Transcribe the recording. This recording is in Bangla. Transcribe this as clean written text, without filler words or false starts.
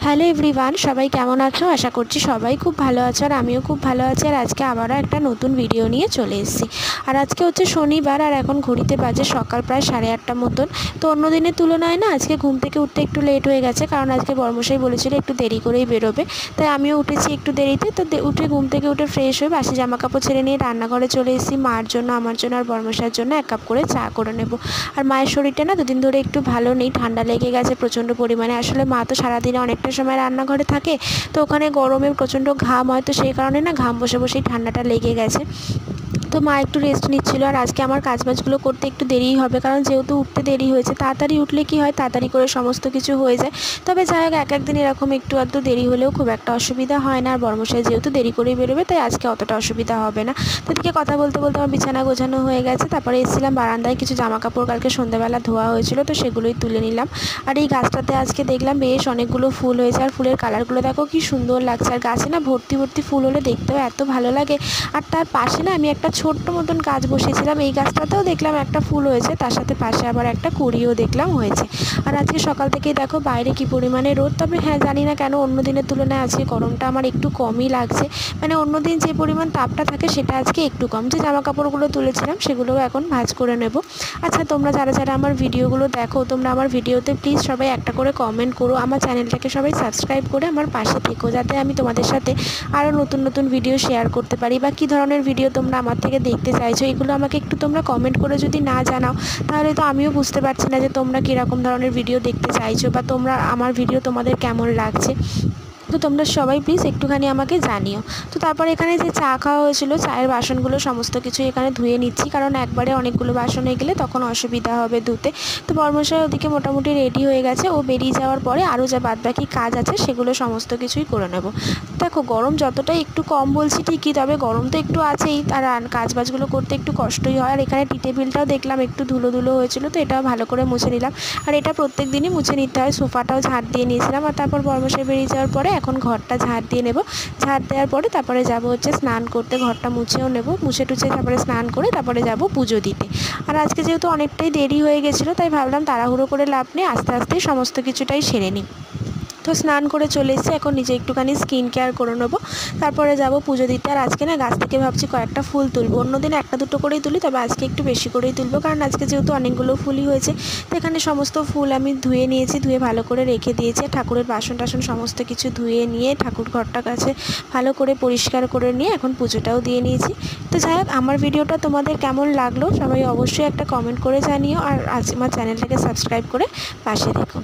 হ্যালো এভরিওয়ান, সবাই কেমন আছো? আশা করছি সবাই খুব ভালো আছো আর আমিও খুব ভালো আছি। আর আজকে আবারও একটা নতুন ভিডিও নিয়ে চলে এসেছি। আর আজকে হচ্ছে শনিবার আর এখন ঘড়িতে বাজে সকাল প্রায় 8:30 মতন। তো অন্য দিনের তুলনায় না আজকে ঘুম থেকে উঠতে একটু লেট হয়ে গেছে, কারণ আজকে বর্মশাই বলেছিল একটু দেরি করেই বেরোবে। তাই আমিও উঠেছি একটু দেরিতে। তো উঠে ঘুম থেকে উঠে ফ্রেশ হয়ে বাসি জামাকাপড় ছেড়ে নিয়ে রান্নাঘরে চলে এসেছি। মার জন্য, আমার জন্য আর বর্মশাইয়ের জন্য 1 কাপ করে চা করে নেব। আর মায়ের শরীরটা না দুদিন ধরে একটু ভালো নেই, ঠান্ডা লেগে গেছে প্রচণ্ড পরিমাণে। আসলে মা তো সারাদিনে অনেকটা সময় রান্নাঘরে থাকে, তো ওখানে গরমে প্রচণ্ড ঘাম হয়, তো সেই কারণে না ঘাম বসে বসেই ঠান্ডাটা লেগে গেছে। তো মা একটু রেস্ট নিচ্ছিল। আর আজকে আমার কাজবাজগুলো করতে একটু দেরিই হবে, কারণ যেহেতু উঠতে দেরি হয়েছে। তাড়াতাড়ি উঠলে কি হয়, তাড়াতাড়ি করে সমস্ত কিছু হয়ে যায়। তবে যাই হোক, এক একদিন এরকম একটু আধটু দেরি হলেও খুব একটা অসুবিধা হয় না। আর বর্মশাই যেহেতু দেরি করেই বেরোবে, তাই আজকে অতটা অসুবিধা হবে না। তো এদিকে কথা বলতে বলতে আমার বিছানা গোছানো হয়ে গেছে। তারপরে এসেছিলাম বারান্দায়, কিছু জামাকাপড় কালকে সন্ধ্যাবেলা ধোয়া হয়েছিল, তো সেগুলোই তুলে নিলাম। আর এই গাছটাতে আজকে দেখলাম বেশ অনেকগুলো ফুল হয়েছে। আর ফুলের কালারগুলো দেখো কি সুন্দর লাগছে। আর গাছে না ভর্তি ভর্তি ফুল হলে দেখতেও এত ভালো লাগে। আর তার পাশে না আমি একটা ছোট্ট মতন গাছ বসিয়েছিলাম, এই গাছটাতেও দেখলাম একটা ফুল হয়েছে, তার সাথে পাশে আবার একটা কুঁড়িও দেখলাম হয়েছে। আর আজকে সকাল থেকেই দেখো বাইরে কি পরিমাণে রোদ। তবে হ্যাঁ, জানি না কেন অন্য দিনের তুলনায় আজকে গরমটা আমার একটু কমই লাগছে। মানে অন্য দিন যে পরিমাণ তাপটা থাকে সেটা আজকে একটু কম। যে জামা কাপড়গুলো তুলেছিলাম সেগুলোও এখন ভাঁজ করে নেব। আচ্ছা, তোমরা যারা যারা আমার ভিডিওগুলো দেখো, তোমরা আমার ভিডিওতে প্লিজ সবাই একটা করে কমেন্ট করো। আমার চ্যানেলটাকে সবাই সাবস্ক্রাইব করে আমার পাশে থেকো, যাতে আমি তোমাদের সাথে আরও নতুন নতুন ভিডিও শেয়ার করতে পারি। বা কী ধরনের ভিডিও তোমরা আমার থেকে দেখতে চাইছো, এগুলো আমাকে একটু তোমরা কমেন্ট করে যদি না জানাও, তাহলে তো আমিও বুঝতে পারছি না যে তোমরা কীরকম ধরনের ভিডিও দেখতে চাইছো, বা তোমরা আমার ভিডিও তোমাদের কেমন লাগছে। তো তোমরা সবাই প্লিজ একটুখানি আমাকে জানিও। তো তারপর এখানে যে চা খাওয়া হয়েছিল, চায়ের বাসনগুলো সমস্ত কিছু এখানে ধুয়ে নিচ্ছি, কারণ একবারে অনেকগুলো বাসন হয়ে গেলে তখন অসুবিধা হবে ধুতে। তো বর্মশাই ওদিকে মোটামুটি রেডি হয়ে গেছে, ও বেরিয়ে যাওয়ার পরে আরও যা বাদবাকি কাজ আছে সেগুলো সমস্ত কিছুই করে নেব। দেখো গরম যতটাই একটু কম বলছি ঠিকই, তবে গরম তো একটু আছেই, আর কাজবাজগুলো করতে একটু কষ্টই হয়। আর এখানে টি টেবিলটাও দেখলাম একটু ধুলো ধুলো হয়েছিল, তো এটাও ভালো করে মুছে নিলাম। আর এটা প্রত্যেক দিনই মুছে নিতে হয়। সোফাটাও ঝাড় দিয়ে নিয়েছিলাম। আর তারপর বর্মশাই বেরিয়ে যাওয়ার পরে এখন ঘরটা ঝাড় দিয়ে নেব। ঝাড় দেওয়ার পরে তারপরে যাব হচ্ছে স্নান করতে, ঘরটা মুছেও নেব। মুছে টুছে তারপরে স্নান করে তারপরে যাব পুজো দিতে। আর আজকে যেহেতু অনেকটাই দেরি হয়ে গেছিলো, তাই ভাবলাম তাড়াহুড়ো করে লাভ নেই, আস্তে আস্তে সমস্ত কিছুটাই সেরে নিই। তো স্নান করে চলে এসেছি, এখন নিজে একটুখানি স্কিন কেয়ার করে নেবো, তারপরে যাব পুজো দিতে। আর আজকে না গাছ থেকে ভাবছি কয়েকটা ফুল তুলবো। অন্যদিন একটা দুটো করেই তুলি, তবে আজকে একটু বেশি করেই তুলবো, কারণ আজকে যেহেতু অনেকগুলো ফুলই হয়েছে। তো এখানে সমস্ত ফুল আমি ধুয়ে নিয়েছি, ধুয়ে ভালো করে রেখে দিয়েছি। ঠাকুরের বাসন টাসন সমস্ত কিছু ধুয়ে নিয়ে ঠাকুর ঘরটা কাছে ভালো করে পরিষ্কার করে নিয়ে এখন পুজোটাও দিয়ে নিয়েছি। তো যাই হোক, আমার ভিডিওটা তোমাদের কেমন লাগলো সবাই অবশ্যই একটা কমেন্ট করে জানিও। আর আজ আমার চ্যানেলটাকে সাবস্ক্রাইব করে পাশে দেখো।